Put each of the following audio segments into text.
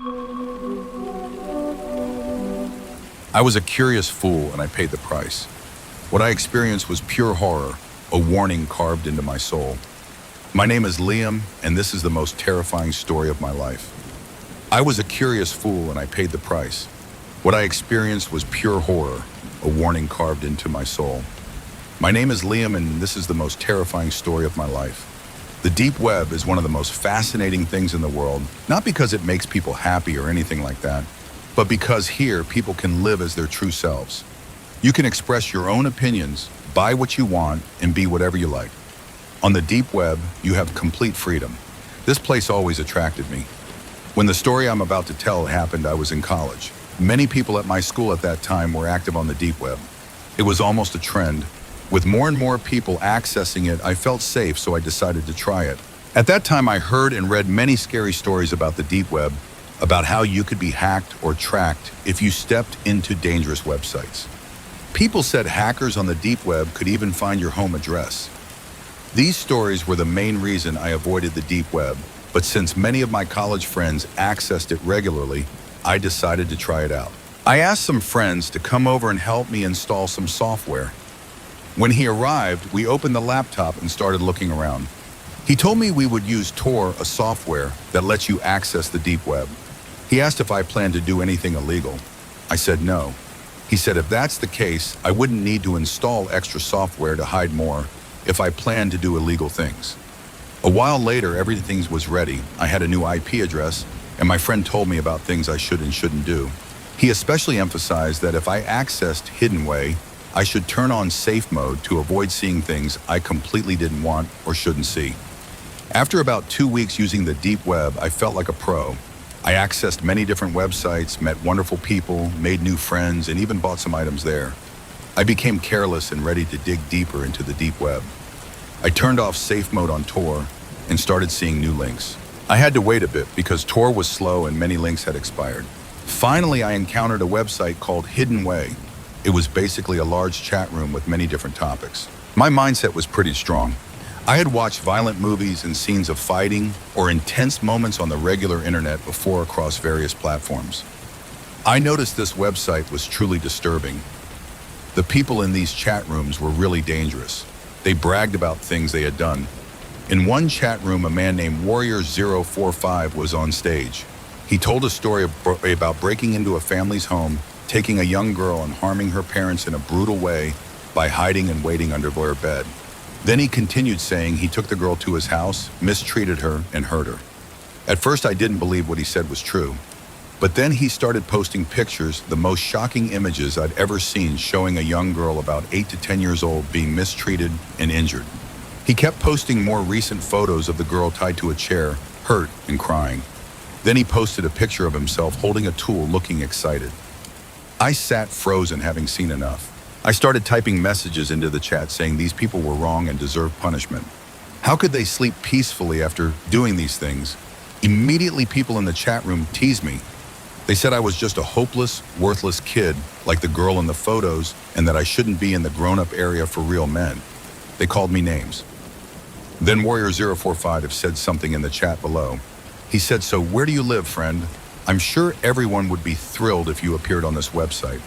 I was a curious fool and I paid the price. What I experienced was pure horror, a warning carved into my soul. My name is Liam, and this is the most terrifying story of my life. I was a curious fool and I paid the price. What I experienced was pure horror, a warning carved into my soul. My name is Liam, and this is the most terrifying story of my life. The deep web is one of the most fascinating things in the world, not because it makes people happy or anything like that, but because here people can live as their true selves. You can express your own opinions, buy what you want, and be whatever you like. On the deep web, you have complete freedom. This place always attracted me. When the story I'm about to tell happened, I was in college. Many people at my school at that time were active on the deep web. It was almost a trend. With more and more people accessing it, I felt safe, so I decided to try it. At that time, I heard and read many scary stories about the deep web, about how you could be hacked or tracked if you stepped into dangerous websites. People said hackers on the deep web could even find your home address. These stories were the main reason I avoided the deep web, but since many of my college friends accessed it regularly, I decided to try it out. I asked some friends to come over and help me install some software. When he arrived, we opened the laptop and started looking around. He told me we would use Tor, a software that lets you access the deep web. He asked if I planned to do anything illegal. I said no. He said if that's the case, I wouldn't need to install extra software to hide more if I planned to do illegal things. A while later, everything was ready. I had a new IP address, and my friend told me about things I should and shouldn't do. He especially emphasized that if I accessed Hidden Way, I should turn on safe mode to avoid seeing things I completely didn't want or shouldn't see. After about 2 weeks using the deep web, I felt like a pro. I accessed many different websites, met wonderful people, made new friends, and even bought some items there. I became careless and ready to dig deeper into the deep web. I turned off safe mode on Tor and started seeing new links. I had to wait a bit because Tor was slow and many links had expired. Finally, I encountered a website called Hidden Way. It was basically a large chat room with many different topics. My mindset was pretty strong. I had watched violent movies and scenes of fighting or intense moments on the regular internet before across various platforms. I noticed this website was truly disturbing. The people in these chat rooms were really dangerous. They bragged about things they had done. In one chat room, a man named Warrior045 was on stage. He told a story about breaking into a family's home, taking a young girl and harming her parents in a brutal way by hiding and waiting under their bed. Then he continued saying he took the girl to his house, mistreated her, and hurt her. At first, I didn't believe what he said was true. But then he started posting pictures, the most shocking images I'd ever seen, showing a young girl about 8 to 10 years old being mistreated and injured. He kept posting more recent photos of the girl tied to a chair, hurt and crying. Then he posted a picture of himself holding a tool, looking excited. I sat frozen, having seen enough. I started typing messages into the chat saying these people were wrong and deserved punishment. How could they sleep peacefully after doing these things? Immediately, people in the chat room teased me. They said I was just a hopeless, worthless kid, like the girl in the photos, and that I shouldn't be in the grown-up area for real men. They called me names. Then Warrior045 said something in the chat below. He said, "So where do you live, friend? I'm sure everyone would be thrilled if you appeared on this website."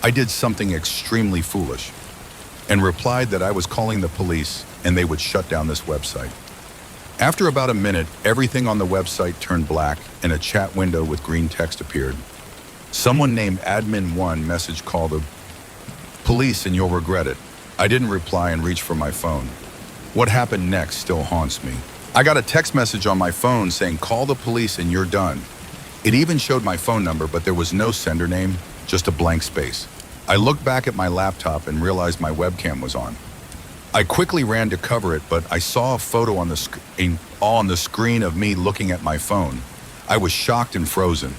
I did something extremely foolish and replied that I was calling the police and they would shut down this website. After about a minute, everything on the website turned black and a chat window with green text appeared. Someone named Admin1 message called the police and you'll regret it. I didn't reply and reached for my phone. What happened next still haunts me. I got a text message on my phone saying call the police and you're done. It even showed my phone number, but there was no sender name, just a blank space. I looked back at my laptop and realized my webcam was on. I quickly ran to cover it, but I saw a photo on the screen of me looking at my phone. I was shocked and frozen.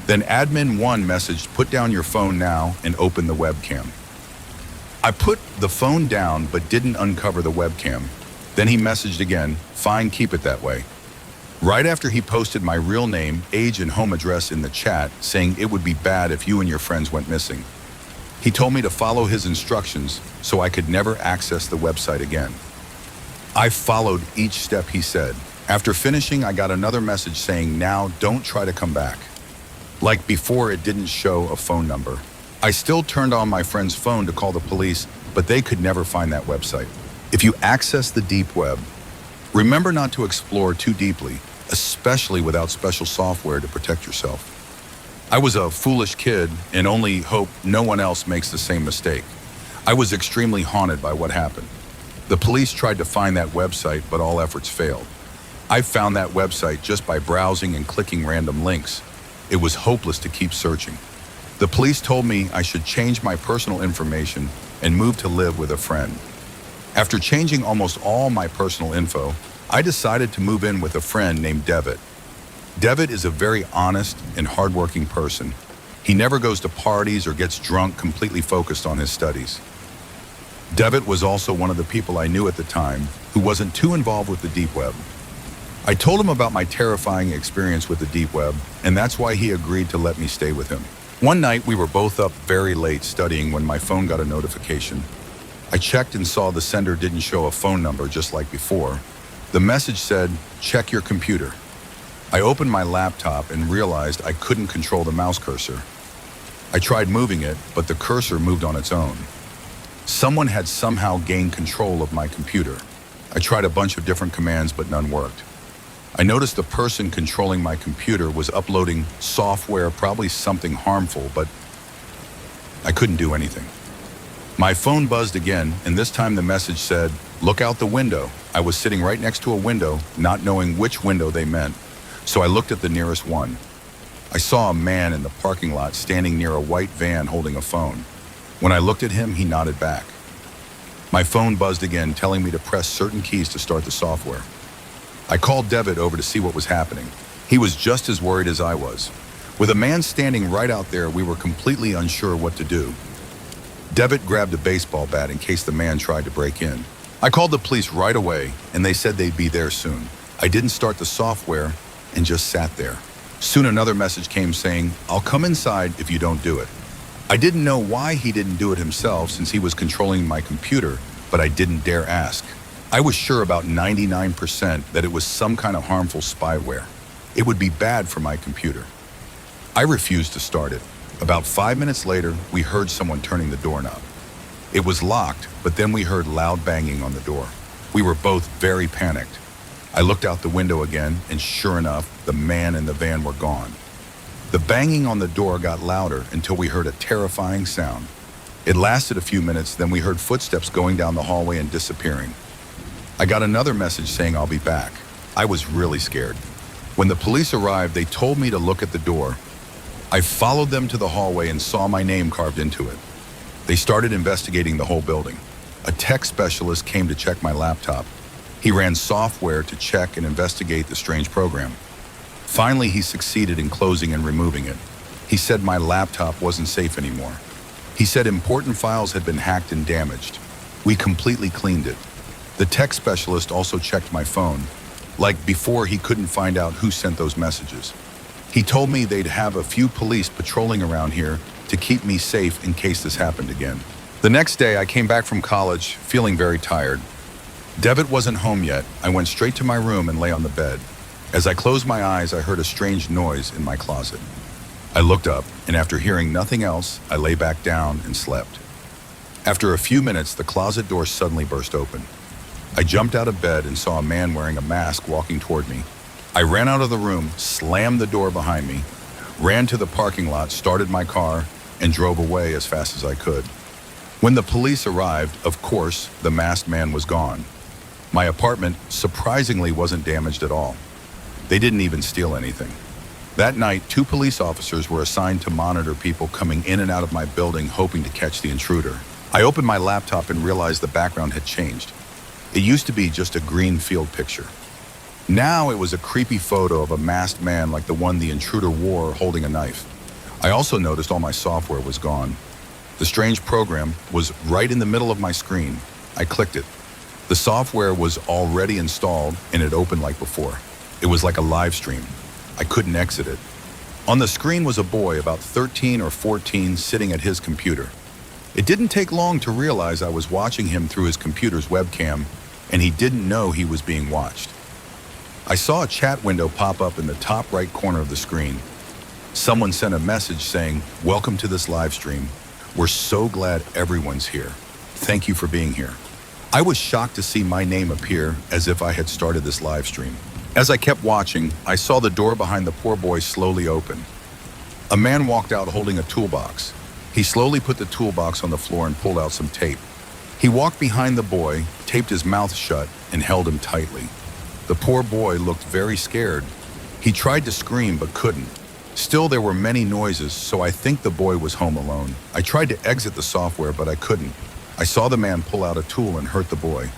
Then Admin1 messaged, "Put down your phone now and open the webcam." I put the phone down but didn't uncover the webcam. Then he messaged again, "Fine, keep it that way." Right after he posted my real name, age, and home address in the chat, saying it would be bad if you and your friends went missing. He told me to follow his instructions so I could never access the website again. I followed each step he said. After finishing, I got another message saying, "Now don't try to come back." Like before, it didn't show a phone number. I still turned on my friend's phone to call the police, but they could never find that website. If you access the deep web, remember not to explore too deeply, especially without special software to protect yourself. I was a foolish kid and only hope no one else makes the same mistake. I was extremely haunted by what happened. The police tried to find that website, but all efforts failed. I found that website just by browsing and clicking random links. It was hopeless to keep searching. The police told me I should change my personal information and move to live with a friend. After changing almost all my personal info, I decided to move in with a friend named Devitt. Devitt is a very honest and hardworking person. He never goes to parties or gets drunk, completely focused on his studies. Devitt was also one of the people I knew at the time who wasn't too involved with the deep web. I told him about my terrifying experience with the deep web, and that's why he agreed to let me stay with him. One night, we were both up very late studying when my phone got a notification. I checked and saw the sender didn't show a phone number just like before. The message said, "Check your computer." I opened my laptop and realized I couldn't control the mouse cursor. I tried moving it, but the cursor moved on its own. Someone had somehow gained control of my computer. I tried a bunch of different commands, but none worked. I noticed the person controlling my computer was uploading software, probably something harmful, but I couldn't do anything. My phone buzzed again, and this time the message said, "Look out the window." I was sitting right next to a window, not knowing which window they meant, so I looked at the nearest one. I saw a man in the parking lot standing near a white van holding a phone. When I looked at him, he nodded back. My phone buzzed again, telling me to press certain keys to start the software. I called Devitt over to see what was happening. He was just as worried as I was. With a man standing right out there, we were completely unsure what to do. Devitt grabbed a baseball bat in case the man tried to break in. I called the police right away, and they said they'd be there soon. I didn't start the software and just sat there. Soon another message came saying, "I'll come inside if you don't do it." I didn't know why he didn't do it himself since he was controlling my computer, but I didn't dare ask. I was sure about 99% that it was some kind of harmful spyware. It would be bad for my computer. I refused to start it. About 5 minutes later, we heard someone turning the doorknob. It was locked, but then we heard loud banging on the door. We were both very panicked. I looked out the window again, and sure enough, the man and the van were gone. The banging on the door got louder until we heard a terrifying sound. It lasted a few minutes, then we heard footsteps going down the hallway and disappearing. I got another message saying I'll be back. I was really scared. When the police arrived, they told me to look at the door. I followed them to the hallway and saw my name carved into it. They started investigating the whole building. A tech specialist came to check my laptop. He ran software to check and investigate the strange program. Finally, he succeeded in closing and removing it. He said my laptop wasn't safe anymore. He said important files had been hacked and damaged. We completely cleaned it. The tech specialist also checked my phone. Like before, he couldn't find out who sent those messages. He told me they'd have a few police patrolling around here to keep me safe in case this happened again. The next day, I came back from college feeling very tired. Devitt wasn't home yet. I went straight to my room and lay on the bed. As I closed my eyes, I heard a strange noise in my closet. I looked up, and after hearing nothing else, I lay back down and slept. After a few minutes, the closet door suddenly burst open. I jumped out of bed and saw a man wearing a mask walking toward me. I ran out of the room, slammed the door behind me, ran to the parking lot, started my car, and drove away as fast as I could. When the police arrived, of course, the masked man was gone. My apartment, surprisingly, wasn't damaged at all. They didn't even steal anything. That night, 2 police officers were assigned to monitor people coming in and out of my building, hoping to catch the intruder. I opened my laptop and realized the background had changed. It used to be just a green field picture. Now it was a creepy photo of a masked man like the one the intruder wore holding a knife. I also noticed all my software was gone. The strange program was right in the middle of my screen. I clicked it. The software was already installed and it opened like before. It was like a live stream. I couldn't exit it. On the screen was a boy about 13 or 14 sitting at his computer. It didn't take long to realize I was watching him through his computer's webcam, and he didn't know he was being watched. I saw a chat window pop up in the top right corner of the screen. Someone sent a message saying, "Welcome to this live stream. We're so glad everyone's here. Thank you for being here." I was shocked to see my name appear as if I had started this live stream. As I kept watching, I saw the door behind the poor boy slowly open. A man walked out holding a toolbox. He slowly put the toolbox on the floor and pulled out some tape. He walked behind the boy, taped his mouth shut, and held him tightly. The poor boy looked very scared. He tried to scream but couldn't. Still, there were many noises, so I think the boy was home alone. I tried to exit the software, but I couldn't. I saw the man pull out a tool and hurt the boy.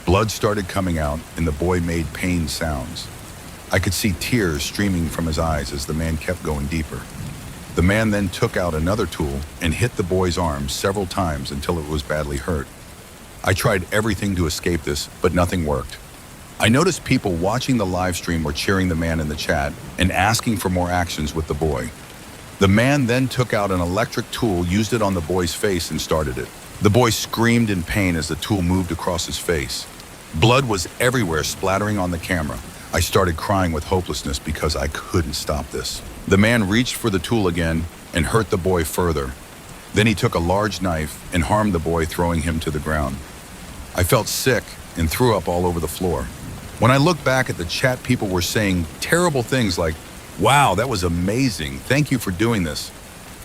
Blood started coming out, and the boy made pain sounds. I could see tears streaming from his eyes as the man kept going deeper. The man then took out another tool and hit the boy's arm several times until it was badly hurt. I tried everything to escape this, but nothing worked. I noticed people watching the live stream were cheering the man in the chat and asking for more actions with the boy. The man then took out an electric tool, used it on the boy's face, and started it. The boy screamed in pain as the tool moved across his face. Blood was everywhere, splattering on the camera. I started crying with hopelessness because I couldn't stop this. The man reached for the tool again and hurt the boy further. Then he took a large knife and harmed the boy, throwing him to the ground. I felt sick and threw up all over the floor. When I looked back at the chat, people were saying terrible things like, "Wow, that was amazing. Thank you for doing this."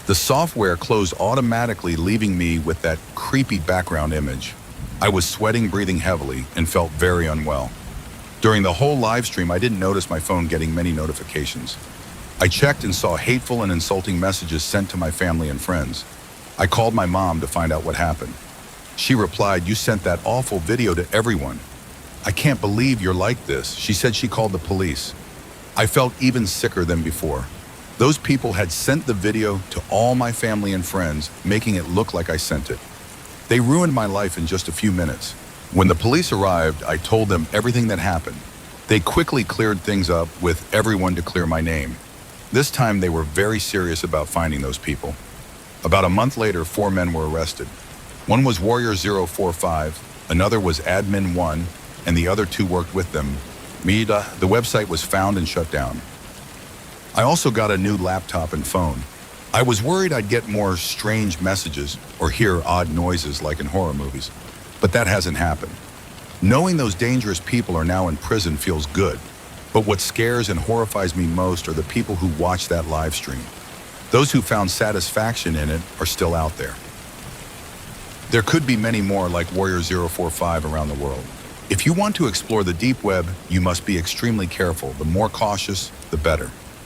The software closed automatically, leaving me with that creepy background image. I was sweating, breathing heavily, and felt very unwell. During the whole live stream, I didn't notice my phone getting many notifications. I checked and saw hateful and insulting messages sent to my family and friends. I called my mom to find out what happened. She replied, "You sent that awful video to everyone. I can't believe you're like this." She said she called the police. I felt even sicker than before. Those people had sent the video to all my family and friends, making it look like I sent it. They ruined my life in just a few minutes. When the police arrived, I told them everything that happened. They quickly cleared things up with everyone to clear my name. This time they were very serious about finding those people. About a month later, 4 men were arrested. One was Warrior 045, another was Admin 1, and the other 2 worked with them. The website was found and shut down. I also got a new laptop and phone. I was worried I'd get more strange messages or hear odd noises like in horror movies, but that hasn't happened. Knowing those dangerous people are now in prison feels good, but what scares and horrifies me most are the people who watch that live stream. Those who found satisfaction in it are still out there. There could be many more like Warrior 045 around the world. If you want to explore the deep web, you must be extremely careful. The more cautious, the better.